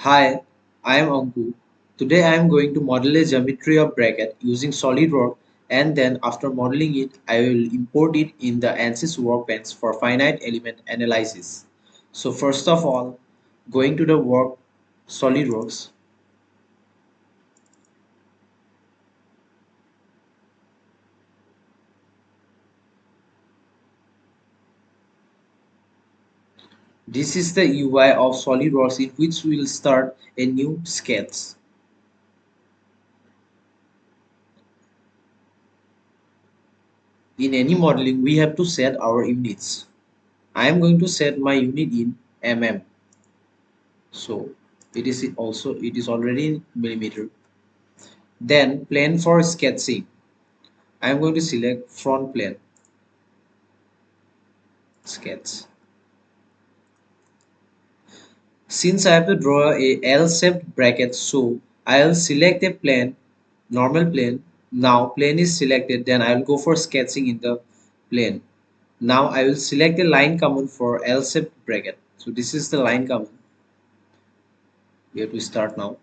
Hi, I am Anku. Today I am going to model a geometry of bracket using SolidWorks, and then after modeling it, I will import it in the Ansys workbench for finite element analysis. So first of all, going to the SolidWorks. This is the UI of SolidWorks in which we will start a new sketch. In any modeling, we have to set our units. I am going to set my unit in mm. So it is already in millimeter. Then plane for sketching. I am going to select front plane, sketch. Since I have to draw a L-shaped bracket, so I'll select a plane, normal plane. Now plane is selected, then I will go for sketching in the plane. Now I will select a line command for L-shaped bracket. So this is the line command. We have to start now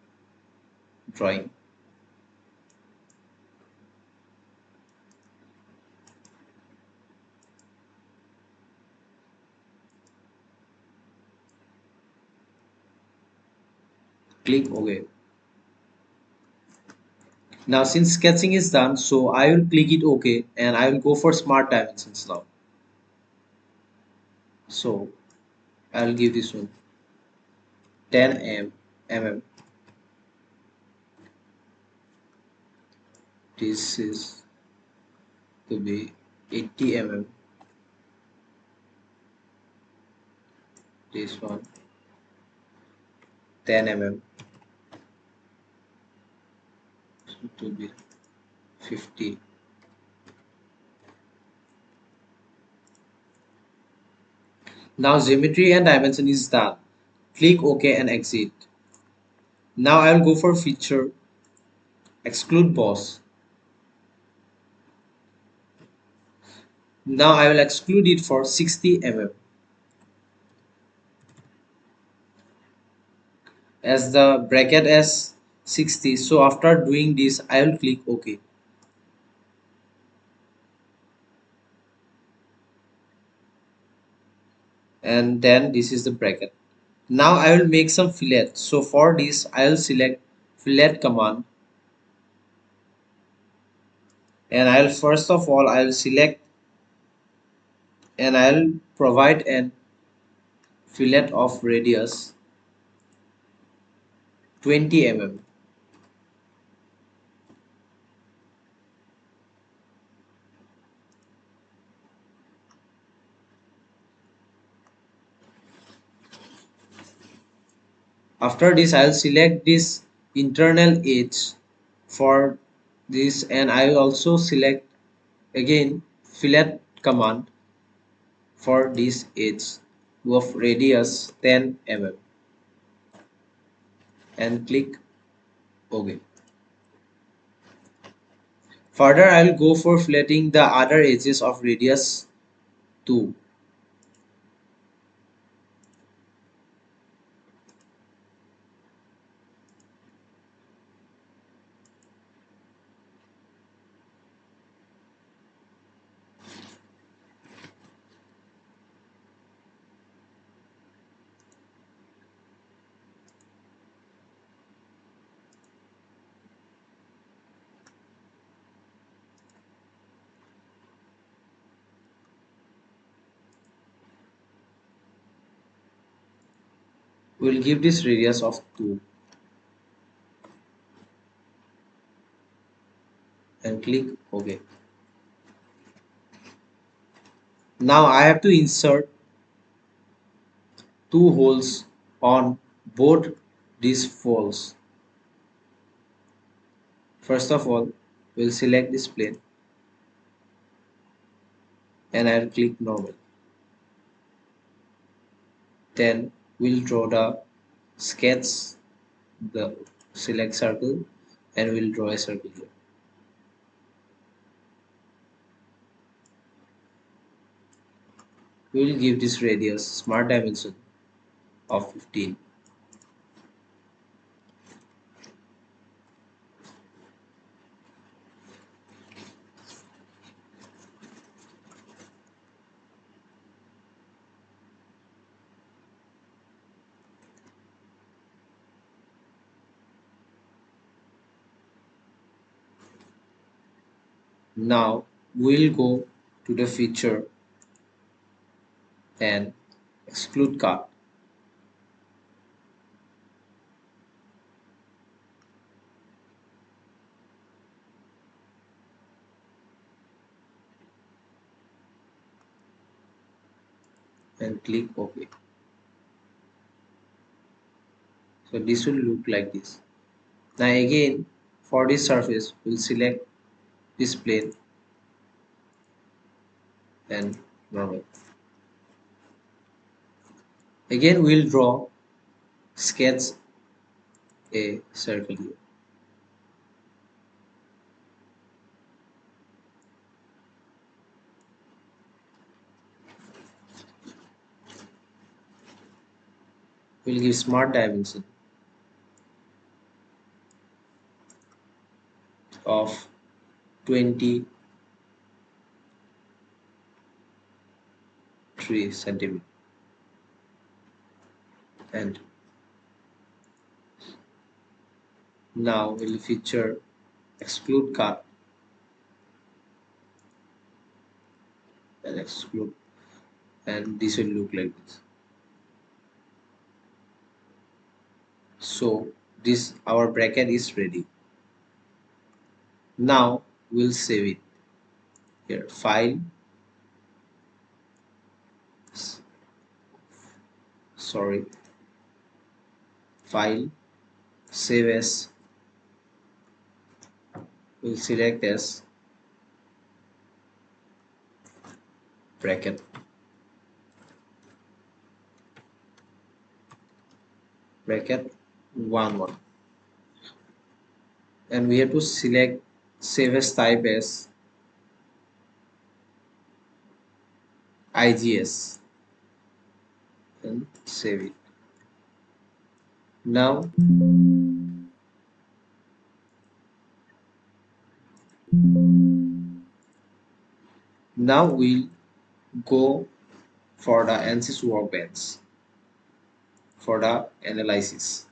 drawing. Click OK. Now since sketching is done, so I will click it OK and I will go for smart dimensions now. So I will give this one 10 mm. This is to be 80 mm. This one 10 mm to be 50. Now geometry and dimension is done. Click OK and exit. Now I will go for feature, exclude boss. Now I will exclude it for 60 mm. As the bracket is 60, so after doing this I will click OK. And then this is the bracket. Now I will make some fillet. So for this I will select fillet command, and I will first of all I will select and I will provide an fillet of radius 20 mm. After this I will select this internal edge for this, and I will also select again fillet command for this edge of radius 10 mm and click OK. Further I will go for filleting the other edges of radius 2. We will give this radius of 2 and click OK. Now I have to insert two holes on both these folds. First of all, we'll select this plane and I'll click normal. Then we'll draw the sketch, the select circle, and we'll draw a circle here. We will give this radius smart dimension of 15. Now we'll go to the feature and exclude card and click OK. So this will look like this. Now again, for this surface, we'll select this plane and normal. Again, we'll draw, sketch a circle here. We'll give smart dimension of 23 centimeter, and now we'll feature exclude cut and exclude, and this will look like this. So this our bracket is ready. Now we'll save it here. File, sorry, file, save as. We'll select as bracket, bracket 1 1, and we have to select save as type as IGS and save it. Now we'll go for the Ansys workbench for the analysis.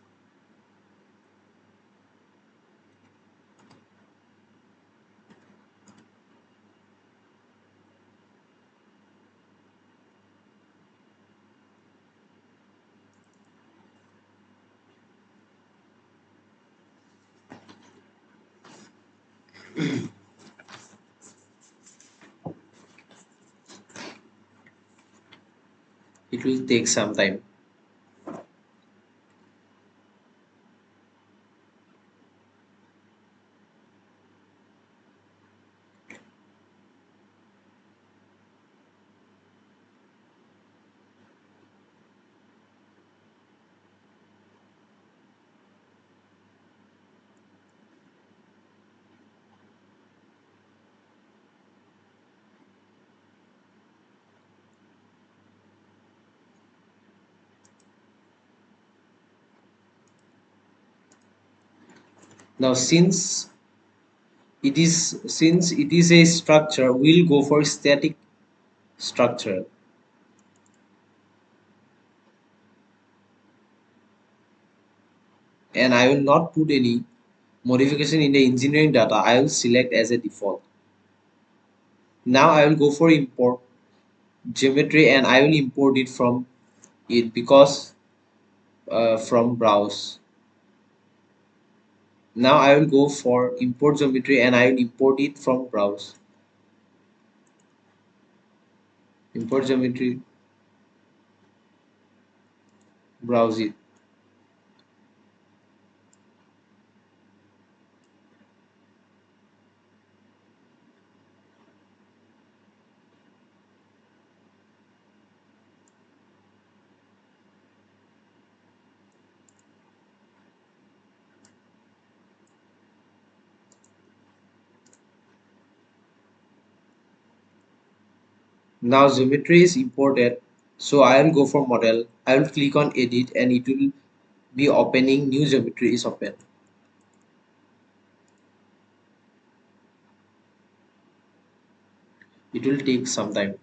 It will take some time. Now since it is a structure, we'll go for static structure. And I will not put any modification in the engineering data. I will select as a default. Now I will go for import geometry, and I will import it from it because from browse. Now I will go for import geometry and I will import it from browse. Import geometry, browse it. Now geometry is imported, so I will go for model. I will click on edit and it will be opening. New geometry is open. It will take some time.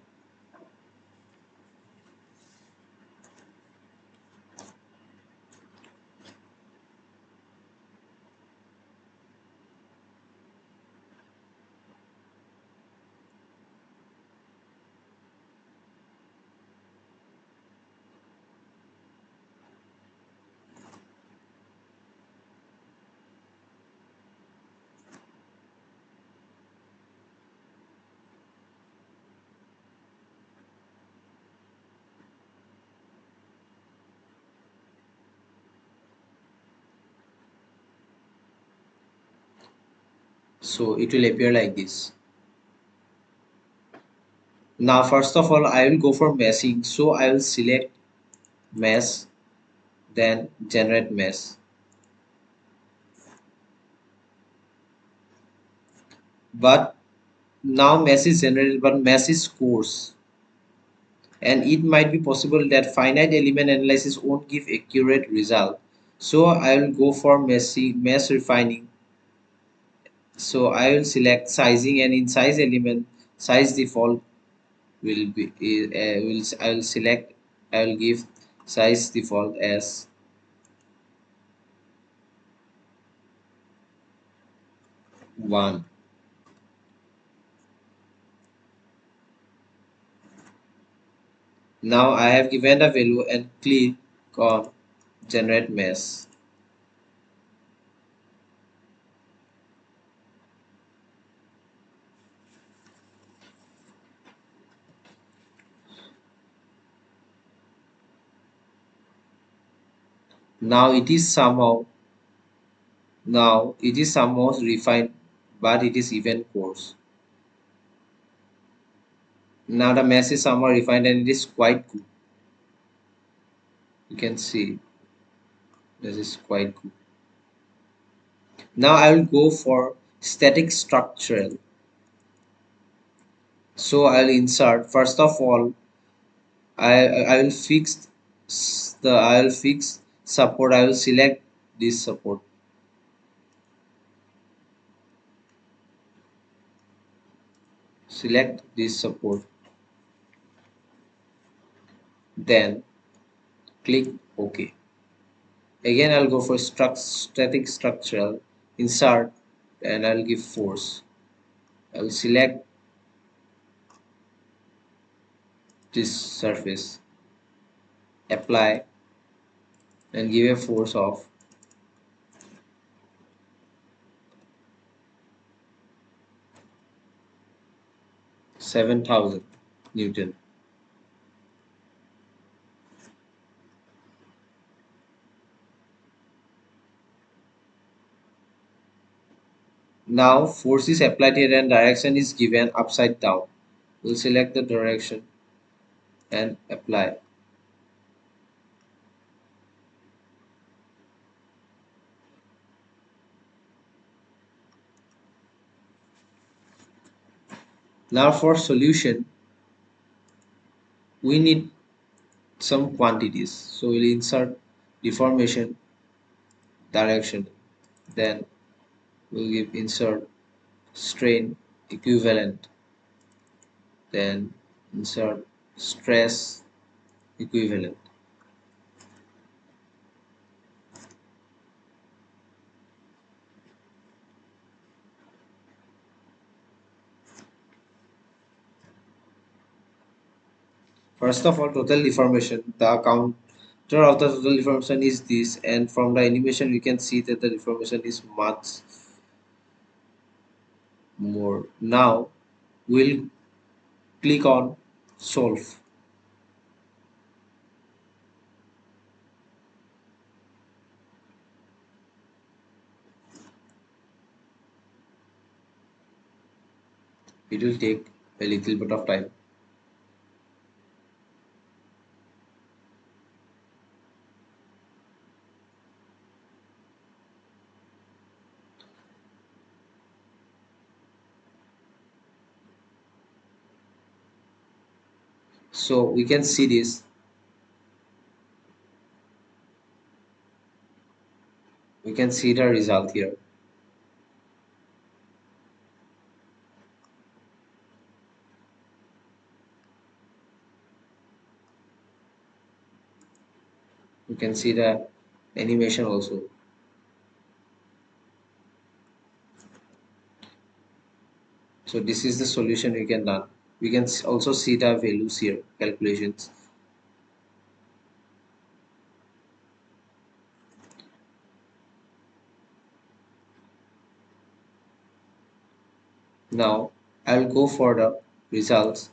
So it will appear like this. Now first of all I will go for meshing, so I will select mesh, then generate mesh. But now mesh is generated, but mesh is coarse, and it might be possible that finite element analysis won't give accurate result. So I will go for mesh refining. So I will select sizing, and in size element, size default will be I will select, I will give size default as 1. Now I have given the value and click on generate mesh. Now it is somehow Now it is somehow refined, but it is even coarse. Now the mesh is somehow refined and it is quite good. You can see this is quite good. Now I will go for static structural. So I'll insert, first of all I will fix I will fix support. I will select this support, select this support, then click OK. Again I'll go for static structural, insert, and I'll give force. I will select this surface, apply, and give a force of 7,000 Newton. Now force is applied here and direction is given upside down. We'll select the direction and apply. Now for solution, we need some quantities. So we'll insert deformation, direction, then we'll give insert strain equivalent, then insert stress equivalent. First of all, total deformation, the counter of the total deformation is this, and from the animation we can see that the deformation is much more. Now we'll click on solve. It will take a little bit of time. So we can see this. We can see the result here. You can see the animation also. So this is the solution we can done. We can also see the values here, calculations. Now I'll go for the results.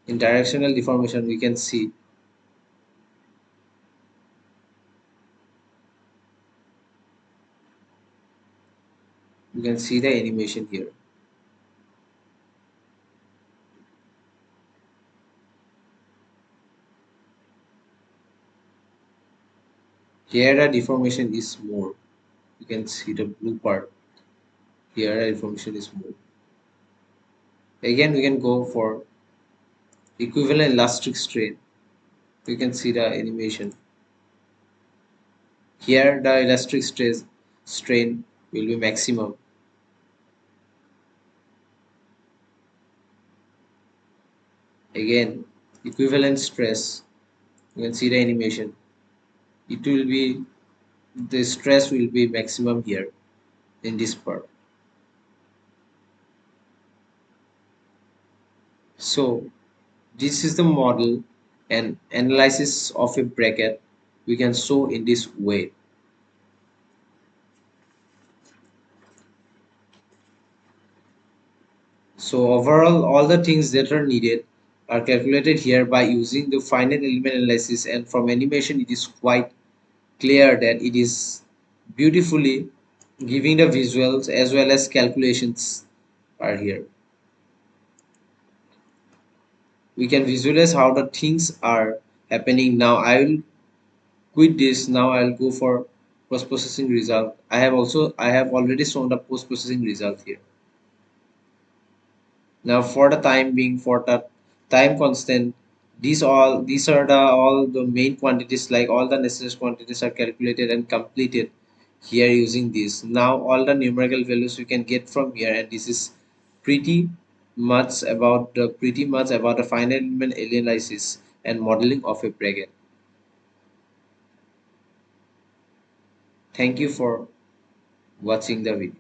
In directional deformation we can see You can see the animation here. Here the deformation is more. You can see the blue part. Here the deformation is more. Again, we can go for equivalent elastic strain. You can see the animation. Here the elastic stress strain will be maximum. Again, equivalent stress. You can see the animation. It will be the stress will be maximum here in this part. So this is the model and analysis of a bracket we can show in this way. So overall, all the things that are needed are calculated here by using the finite element analysis, and from animation it is quite clear that it is beautifully giving the visuals as well as calculations are here. We can visualize how the things are happening. Now I will quit this. Now I'll go for post processing result. I have already shown the post processing result here. Now for the time being, for the time constant, these are the all the main quantities, like all the necessary quantities are calculated and completed here using this. Now all the numerical values we can get from here, and this is pretty pretty much about the finite element analysis and modeling of a bracket. Thank you for watching the video.